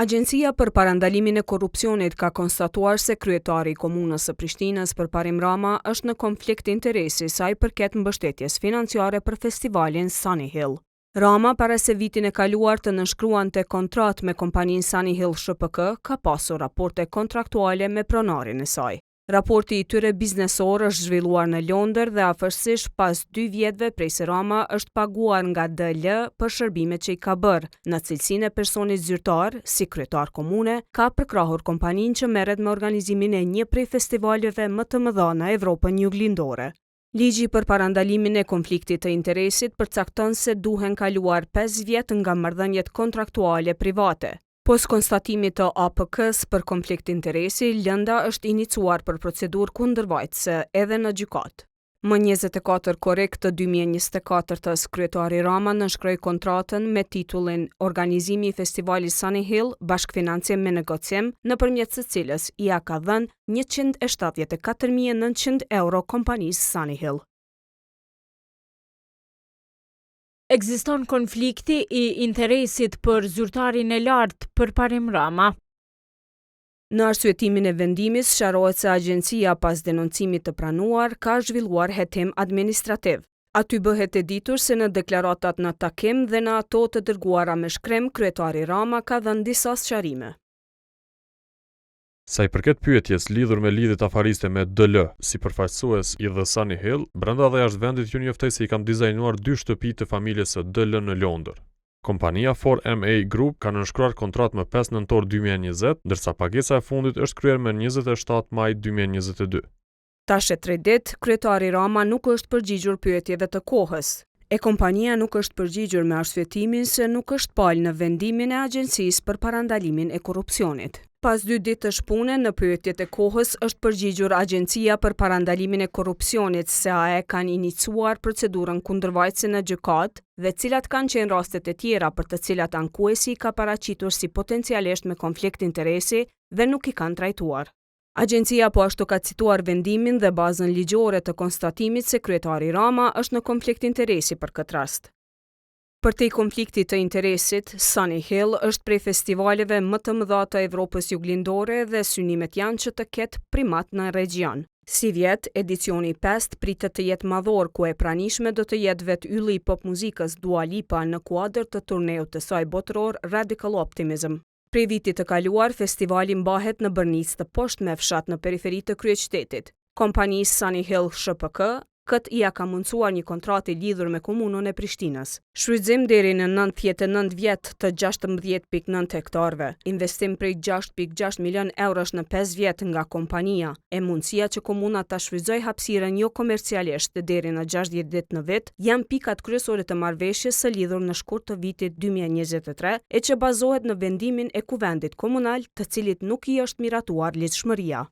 Agjencia për parandalimin e korrupsionit ka konstatuar se kryetari i komunës së Prishtinës Përparim Rama është në konflikt interesi sa i përket mbështetjes financiare për festivalin Sunny Hill. Rama, para se vitin e kaluar të nënshkruante kontratë me kompaninë Sunny Hill SHPK, ka pasur raporte kontraktuale me pronarin e saj. Raporti i tyre biznesor është zhvilluar në Londër dhe afërsisht pas 2 vjetëve prej se Rama është paguar nga DL për shërbimet që i ka bërë, në cilësinë e personit zyrtar, si kryetar komune, ka përkrahur kompaninë që merret me organizimin e një prej festivaleve më të mëdha në Evropën juglindore. Ligji për parandalimin e konfliktit të interesit përcakton se duhen kaluar 5 vjet nga marrëdhëniet kontraktuale private. Pos konstatimit të APK-s për konflikt interesi, lënda është iniciuar për procedurë kundërvajtëse edhe në gjykatë. Më 24 korrik të 2024-s, kryetari Rama nënshkroi kontratën me titullin Organizimi i Festivalit Sunny Hill, bashkëfinancim me negocim, nëpërmjet së cilës ia ka dhënë 174.900 euro kompanisë Sunny Hill. Ekziston konflikti i interesit për zyrtarin e lartë Përparim Rama. Në arsyetimin e vendimit sqarohet se agjencia pas denoncimit të pranuar ka zhvilluar hetim administrativ. Aty bëhet e ditur se në deklaratat në takim dhe në ato të dërguara me shkrim, kryetari Rama ka dhënë disa sqarime. Sa i përket pyetjes lidhur me lidhjet afariste me DL si përfaqësues i The Sunny Hill, brenda dhe jashtë vendit ju njoftoi se i kanë dizajnuar 2 shtëpi të familjes së DL në Londër. Kompania 4MA Group ka nënshkruar kontratë më 5 nëntor 2020, ndërsa pagesa e fundit është kryer më 27 maj 2022. Tash e 3 ditë, kryetari Rama nuk është përgjigjur pyetjeve të kohës. Kompania nuk është përgjigjur me arsyetimin se nuk është palë në vendimin e Agjencisë për parandalimin e korrupsionit. Pas 2 ditësh pune në pyetjet e kohës është përgjigjur Agjencia për parandalimin e korrupsionit se AE kanë iniciuar procedurën kundërvajtëse në gjykatë dhe cilat kanë qenë rastet e tjera për të cilat ankuesi ka paraqitur si potencialisht me konflikt interesi dhe nuk i kanë trajtuar. Agjencia po ashtu ka cituar vendimin dhe bazën ligjore të konstatimit se kryetari Rama është në konflikt interesi për këtë rast. Për te konfliktit të interesit, Sunny Hill është prej festivaleve më të mëdha të Evropës juglindore dhe synimet janë që të ketë primat në regjion. Si vjet, edicioni 5 pritet të jetë madhor, ku e pranishme do të jetë vetë ylli i pop muzikës Dua Lipa në kuadër të turneut të saj botëror Radical Optimism. Prej vitit të kaluar, festivali mbahet në bërnicë të poshtme fshat në periferi të kryeqytetit. Kompanisë Sunny Hill SHPK këtë ia ka mundsuar një kontratë lidhur me komunën e Prishtinës. Shfrytëzim deri në 99 vjet të 16.9 hektarëve, investim prej 6.6 milion eurosh në 5 vjet nga kompania, e mundësia që komuna ta shfrytëzojë hapësirën jo komercialisht deri në 60 ditë në vit, janë pikat kryesore të marrëveshjes së lidhur në shkurt të vitit 2023, e që bazohet në vendimin e kuvendit komunal, të cilit nuk i është miratuar ligjshmëria.